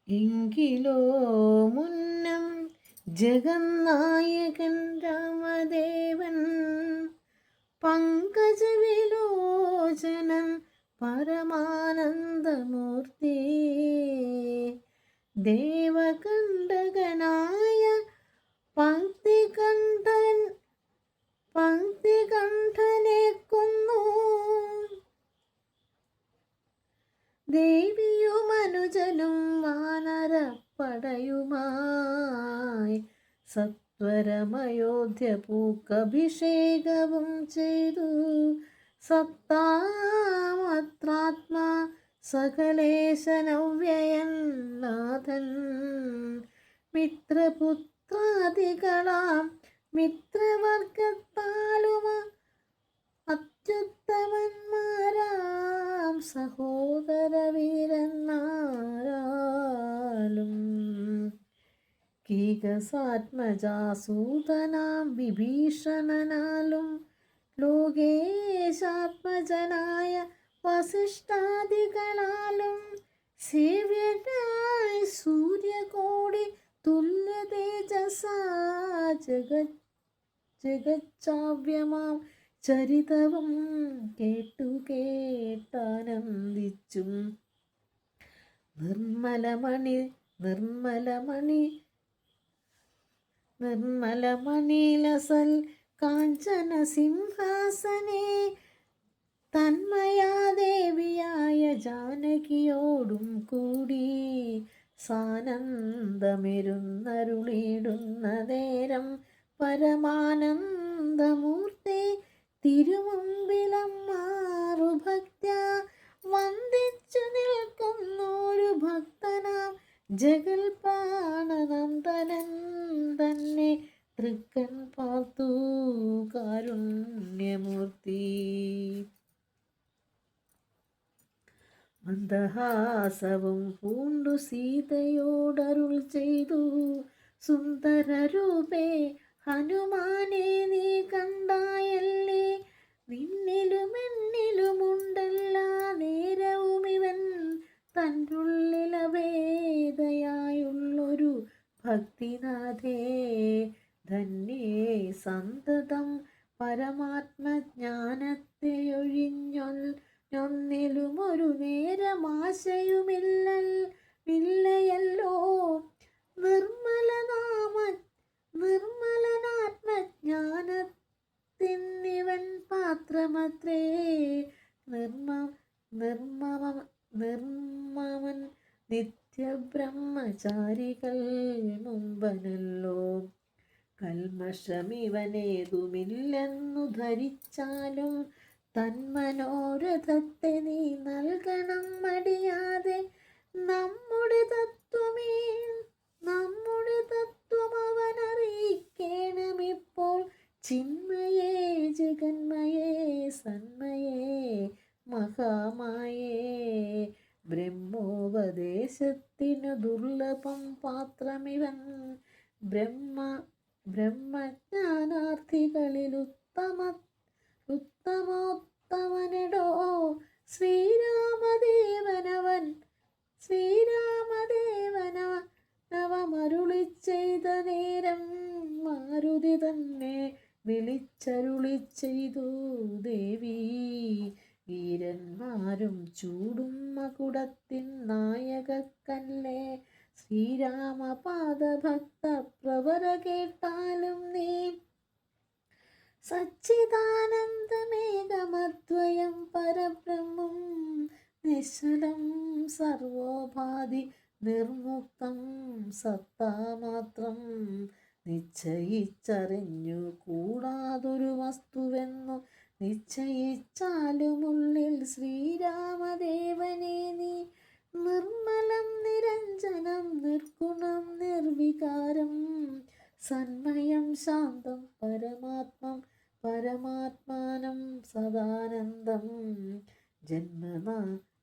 എങ്കിലോ മുന്നം ജഗന്നായകൻ രാമദേവൻ പങ്കജവിലോചനൻ പരമാനന്ദമൂർത്തി ദേവകണ്ഠകനായ പങ്ക്തികണ്ഠനെ കൊന്നു ദേവിയും അനുജനും വാനരപ്പടയുമായി സത്വരമയോധ്യ പൂക്കഭിഷേകവും ചെയ്തു. സത്താമത്രാത്മാ സകലേശനവ്യയൻ നാഥൻ മിത്രപുത്രാദികളാം മിത്രവർഗത്താലുമ അത്യുത്തമന്മാരാം സഹോദരവീരന്മാരാലും കീകസാത്മജാസൂതനാം വിഭീഷണനാലും ലോകേശാത്മജനായ വസിഷ്ഠാദികളാലും സേവ്യനായി സൂര്യകോടി തുല്യ തേജസാ ജഗച്ചാവ്യമാം ചരിതവും കേട്ടാനന്ദിച്ചും നിർമ്മലമണിലസൽ കാഞ്ചന സിംഹാസനെ തന്മയാദേവിയായ ജാനകിയോടും കൂടി സാനന്ദമെരുന്നരുളിയിടുന്ന നേരം പരമാനന്ദമൂർത്തി തിരുമുമ്പിലമ്മാറു ഭക്ത്യ വന്ദിച്ചു നിൽക്കുന്നൊരു ഭക്തനാം ജഗൽപാണനന്ദനൻ തന്നെ തൃക്കൺ പാർത്തു കാരുണ്യമൂർത്തി. മന്ദഹാസവും പൂണ്ടു സീതയോടരുൾ ചെയ്തു, സുന്ദരരൂപേ ഹനുമാനെ നീ കണ്ടായല്ലേ, നിന്നിലുമെന്നിലുമുണ്ടല്ലാ നേരവും ഇവൻ തന്നുള്ളിലവേദയായുള്ളൊരു ഭക്തിനാഥേ, ധന്യേ സന്തതം പരമാത്മജ്ഞാനത്തെയൊഴിഞ്ഞൊന്നിലും ഒരു നേരമാശയുമില്ലയല്ലോ. നിർമ്മലനാത്മജ്ഞാനത്തിന്നിവൻ പാത്രമത്രേ, നിർമ്മമൻ നിത്യബ്രഹ്മചാരികൾ മുമ്പനല്ലോ. കൽമഷമിവനേതുമില്ലെന്നു ധരിച്ചാലും തന്മനോരഥത്തെ നീ നൽകണം മടിയാതെ. നമ്മുടെ തത്വമവനറിയിക്കണമിപ്പോൾ. ചിന്മയേ ജഗന്മയേ സന്മയേ മഹാമായേ, ബ്രഹ്മോപദേശത്തിനു ദുർലഭം പാത്രമിവൻ. ബ്രഹ്മജ്ഞാനാർത്ഥികളിലുത്തമോത്തമനെടോ ശ്രീരാമദേവനവമരുളി ചെയ്ത നേരം മാരുതി തന്നെ വിളിച്ചരുളി ചെയ്തു, ദേവി വീരന്മാരും ചൂടും മകുടത്തിൻ നായകക്കല്ലേ, ശ്രീരാമപാദഭക്ത പ്രവര കേട്ടാലും നീ. സച്ചിദാനന്ദമേകമദ്വയം പരബ്രഹ്മം നിശ്ചലം സർവോപാധി നിർമുക്തം സത്താമാത്രം നിശ്ചയിച്ചറിഞ്ഞു കൂടാതൊരു വസ്തുവെന്നു നിശ്ചയിച്ചാലുമുള്ളിൽ ശ്രീരാമദേവനെ നീ. നിർമ്മലം നിരഞ്ജനം നിർഗുണം നിർവികാരം സന്മയം ശാന്തം പരമാത്മാനം സദാനന്ദം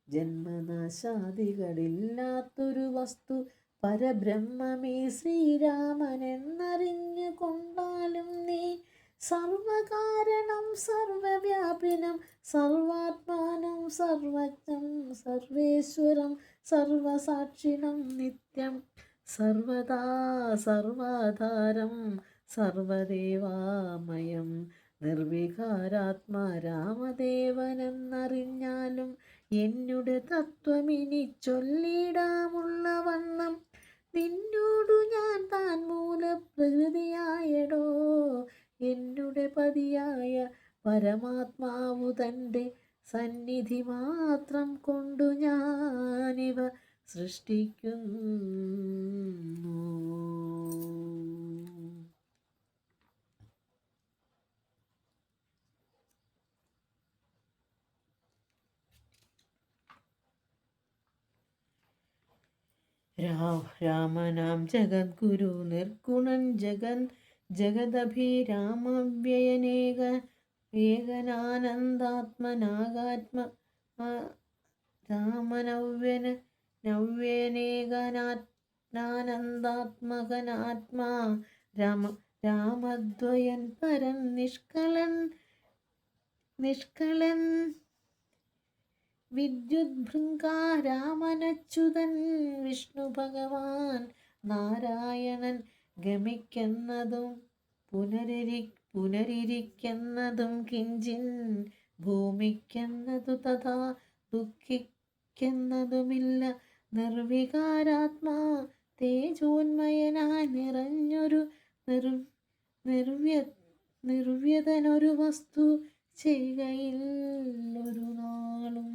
ജന്മനാശാദികളില്ലാത്തൊരു വസ്തു പരബ്രഹ്മമേ ശ്രീരാമനെന്നറിഞ്ഞു കൊണ്ടാലും നീ. സർവകാരണം സർവവ്യാപിനം സർവാത്മാനം സർവജ്ഞം സർവേശ്വരം സർവസാക്ഷിണം നിത്യം സർവദാ സർവാധാരം സർവദേവാമയം നിർവികാരാത്മാ രാമദേവനെന്നറിഞ്ഞാലും എന്നുടെ തത്വമിനി ചൊല്ലിടാമുള്ള വണ്ണം നിന്നോടു ഞാൻ താൻ മൂലപ്രകൃതിയായടോ എന്നുടെ പതിയായ പരമാത്മാവു തൻ്റെ സന്നിധി മാത്രം കൊണ്ടു ഞാനിവ സൃഷ്ടിക്കുന്നു. രാമനാം ജഗദ്ഗുരു നിർഗുണൻ ജഗദഭിരാമവ്യയനേക ഏകനാനന്ദാത്മനാകാത്മ രാമനവ്യനേകനാനന്ദാത്മകനാത്മാ രാമദ്വയൻ പരൻ നിഷ്കളൻ വിദ്യുദ്ഭൃംഗാ രാമനച്യുതൻ വിഷ്ണു ഭഗവാൻ നാരായണൻ ഗമിക്കുന്നതും പുനരിരിക്കുന്നതും കിഞ്ചിൻ ഭൂമിക്കെന്നതു തഥാ ദുഃഖിക്കുന്നതുമില്ല നിർവികാരാത്മാ തേജോന്മയനായി നിറഞ്ഞൊരു നിർവ്യതനൊരു വസ്തു ചെയ്യുകയില്ലൊരു നാളും.